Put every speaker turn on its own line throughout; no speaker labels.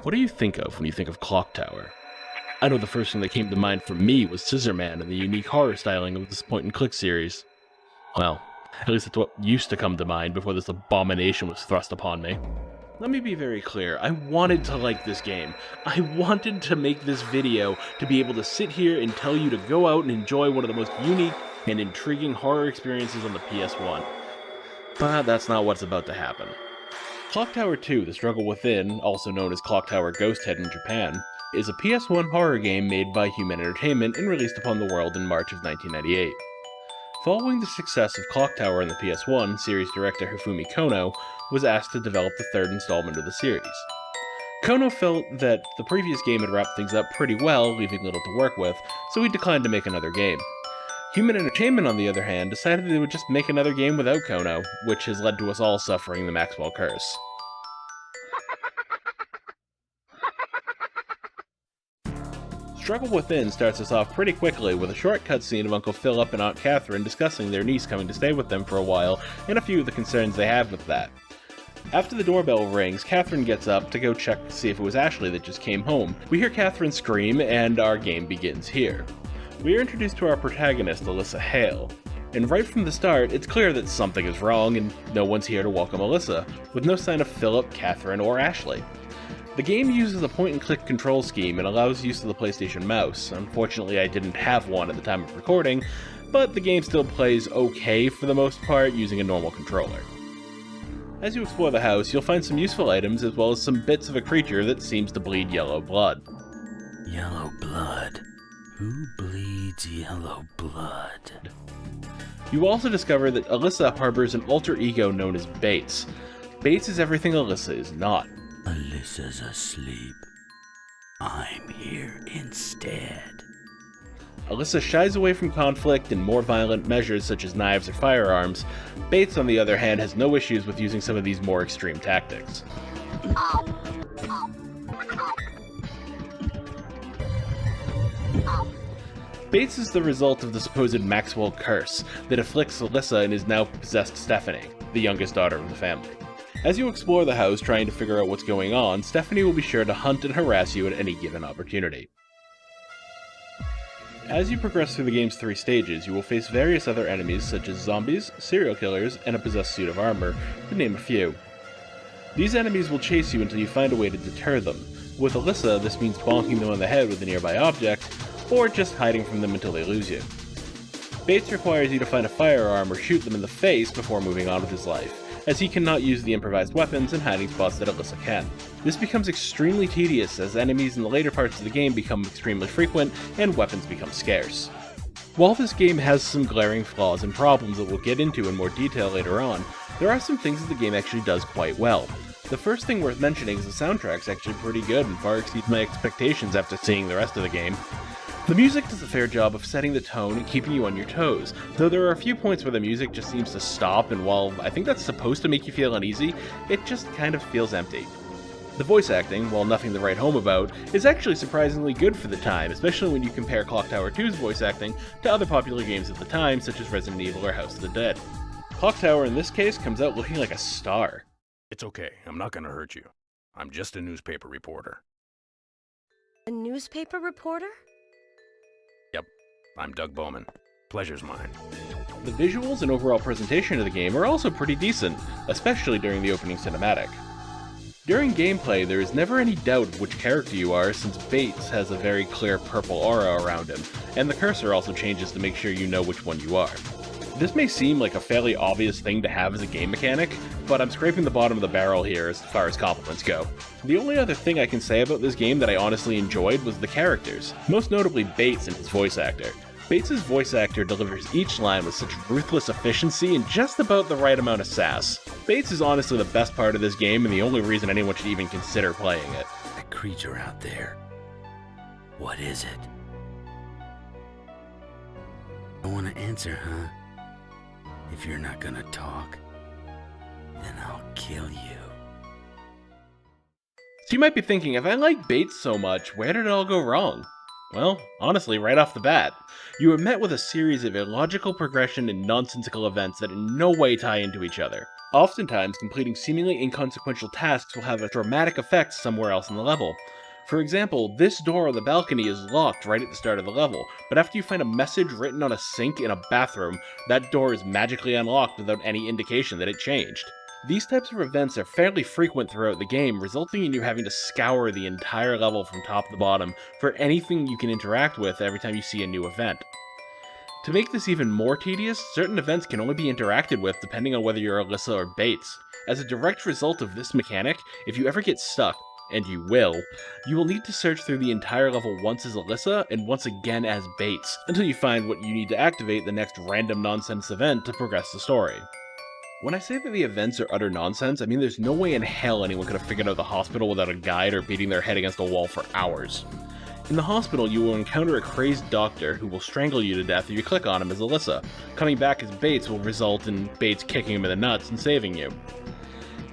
What do you think of when you think of Clock Tower? I know the first thing that came to mind for me was Scissorman and the unique horror styling of this point-and-click series. Well, at least that's what used to come to mind before this abomination was thrust upon me. Let me be very clear, I wanted to like this game. I wanted to make this video to be able to sit here and tell you to go out and enjoy one of the most unique and intriguing horror experiences on the PS1. But that's not what's about to happen. Clock Tower 2, The Struggle Within, also known as Clock Tower Ghost Head in Japan, is a PS1 horror game made by Human Entertainment and released upon the world in March of 1998. Following the success of Clock Tower on the PS1, series director Hifumi Kono was asked to develop the third installment of the series. Kono felt that the previous game had wrapped things up pretty well, leaving little to work with, so he declined to make another game. Human Entertainment, on the other hand, decided they would just make another game without Kono, which has led to us all suffering the Maxwell curse. Struggle Within starts us off pretty quickly with a short cutscene of Uncle Philip and Aunt Catherine discussing their niece coming to stay with them for a while and a few of the concerns they have with that. After the doorbell rings, Catherine gets up to go check to see if it was Ashley that just came home. We hear Catherine scream, and our game begins here. We are introduced to our protagonist, Alyssa Hale. And right from the start, it's clear that something is wrong and no one's here to welcome Alyssa, with no sign of Philip, Catherine, or Ashley. The game uses a point-and-click control scheme and allows use of the PlayStation mouse. Unfortunately, I didn't have one at the time of recording, but the game still plays okay for the most part using a normal controller. As you explore the house, you'll find some useful items as well as some bits of a creature that seems to bleed yellow blood.
Yellow blood? Who bleeds yellow blood?
You also discover that Alyssa harbors an alter ego known as Bates. Bates is everything Alyssa is not.
Alyssa's asleep. I'm here instead.
Alyssa shies away from conflict and more violent measures such as knives or firearms. Bates, on the other hand, has no issues with using some of these more extreme tactics. Bates is the result of the supposed Maxwell curse that afflicts Alyssa and his now possessed Stephanie, the youngest daughter of the family. As you explore the house trying to figure out what's going on, Stephanie will be sure to hunt and harass you at any given opportunity. As you progress through the game's 3 stages, you will face various other enemies such as zombies, serial killers, and a possessed suit of armor, to name a few. These enemies will chase you until you find a way to deter them. With Alyssa, this means bonking them on the head with a nearby object, or just hiding from them until they lose you. Bates requires you to find a firearm or shoot them in the face before moving on with his life, as he cannot use the improvised weapons and hiding spots that Alyssa can. This becomes extremely tedious as enemies in the later parts of the game become extremely frequent and weapons become scarce. While this game has some glaring flaws and problems that we'll get into in more detail later on, there are some things that the game actually does quite well. The first thing worth mentioning is the soundtrack's actually pretty good and far exceeds my expectations after seeing the rest of the game. The music does a fair job of setting the tone and keeping you on your toes, though there are a few points where the music just seems to stop, and while I think that's supposed to make you feel uneasy, it just kind of feels empty. The voice acting, while nothing to write home about, is actually surprisingly good for the time, especially when you compare Clock Tower 2's voice acting to other popular games at the time, such as Resident Evil or House of the Dead. Clock Tower in this case comes out looking like a star.
It's okay, I'm not gonna hurt you. I'm just a newspaper reporter.
A newspaper reporter?
Yep, I'm Doug Bowman. Pleasure's mine.
The visuals and overall presentation of the game are also pretty decent, especially during the opening cinematic. During gameplay, there is never any doubt of which character you are since Bates has a very clear purple aura around him, and the cursor also changes to make sure you know which one you are. This may seem like a fairly obvious thing to have as a game mechanic, but I'm scraping the bottom of the barrel here as far as compliments go. The only other thing I can say about this game that I honestly enjoyed was the characters, most notably Bates and his voice actor. Bates' voice actor delivers each line with such ruthless efficiency and just about the right amount of sass. Bates is honestly the best part of this game and the only reason anyone should even consider playing it.
That creature out there. What is it? Don't want to answer, huh? If you're not gonna talk, then I'll kill you.
So you might be thinking, if I like Bates so much, where did it all go wrong? Well, honestly, right off the bat. You are met with a series of illogical progression and nonsensical events that in no way tie into each other. Oftentimes, completing seemingly inconsequential tasks will have a dramatic effect somewhere else in the level. For example, this door on the balcony is locked right at the start of the level, but after you find a message written on a sink in a bathroom, that door is magically unlocked without any indication that it changed. These types of events are fairly frequent throughout the game, resulting in you having to scour the entire level from top to bottom for anything you can interact with every time you see a new event. To make this even more tedious, certain events can only be interacted with depending on whether you're Alyssa or Bates. As a direct result of this mechanic, if you ever get stuck, and you will need to search through the entire level once as Alyssa and once again as Bates, until you find what you need to activate the next random nonsense event to progress the story. When I say that the events are utter nonsense, I mean there's no way in hell anyone could have figured out the hospital without a guide or beating their head against a wall for hours. In the hospital, you will encounter a crazed doctor who will strangle you to death if you click on him as Alyssa. Coming back as Bates will result in Bates kicking him in the nuts and saving you.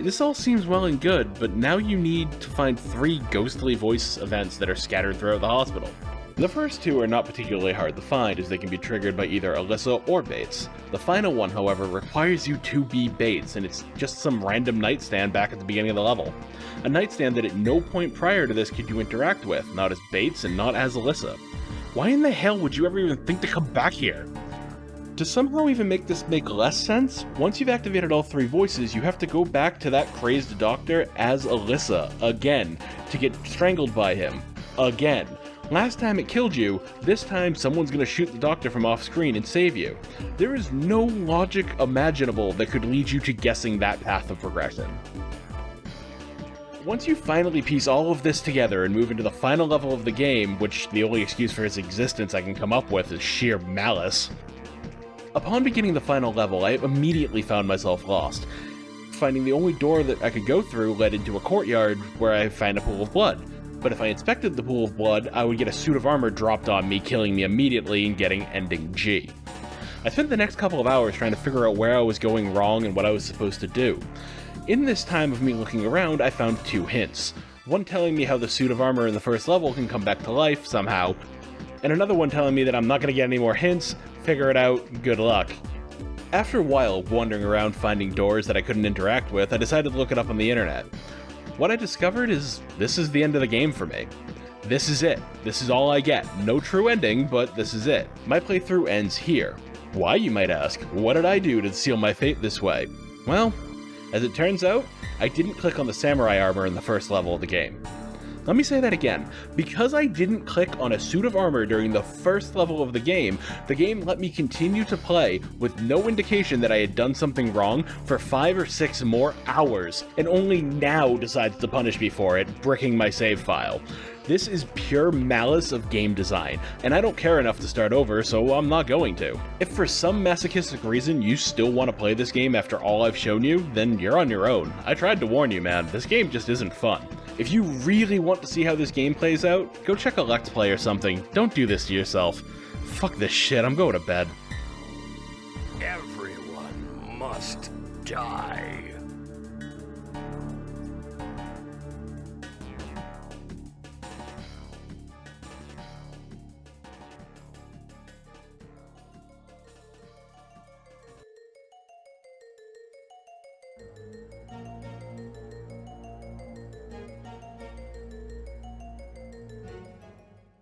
This all seems well and good, but now you need to find 3 ghostly voice events that are scattered throughout the hospital. The first 2 are not particularly hard to find, as they can be triggered by either Alyssa or Bates. The final one, however, requires you to be Bates, and it's just some random nightstand back at the beginning of the level. A nightstand that at no point prior to this could you interact with, not as Bates and not as Alyssa. Why in the hell would you ever even think to come back here? To somehow even make this make less sense, once you've activated all 3 voices, you have to go back to that crazed doctor as Alyssa, again, to get strangled by him. Again. Last time it killed you, this time someone's gonna shoot the doctor from off screen and save you. There is no logic imaginable that could lead you to guessing that path of progression. Once you finally piece all of this together and move into the final level of the game, which the only excuse for its existence I can come up with is sheer malice, upon beginning the final level, I immediately found myself lost. Finding the only door that I could go through led into a courtyard where I found a pool of blood. But if I inspected the pool of blood, I would get a suit of armor dropped on me, killing me immediately and getting ending G. I spent the next couple of hours trying to figure out where I was going wrong and what I was supposed to do. In this time of me looking around, I found 2 hints. One telling me how the suit of armor in the first level can come back to life somehow, and another one telling me that I'm not going to get any more hints, figure it out, good luck. After a while of wandering around finding doors that I couldn't interact with, I decided to look it up on the internet. What I discovered is this is the end of the game for me. This is it. This is all I get. No true ending, but this is it. My playthrough ends here. Why, you might ask? What did I do to seal my fate this way? Well, as it turns out, I didn't click on the samurai armor in the first level of the game. Let me say that again. Because I didn't click on a suit of armor during the first level of the game let me continue to play with no indication that I had done something wrong for 5 or 6 more hours, and only now decides to punish me for it, bricking my save file. This is pure malice of game design, and I don't care enough to start over, so I'm not going to. If for some masochistic reason you still want to play this game after all I've shown you, then you're on your own. I tried to warn you, man, this game just isn't fun. If you really want to see how this game plays out, go check a Let's Play or something. Don't do this to yourself. Fuck this shit, I'm going to bed.
Everyone must die.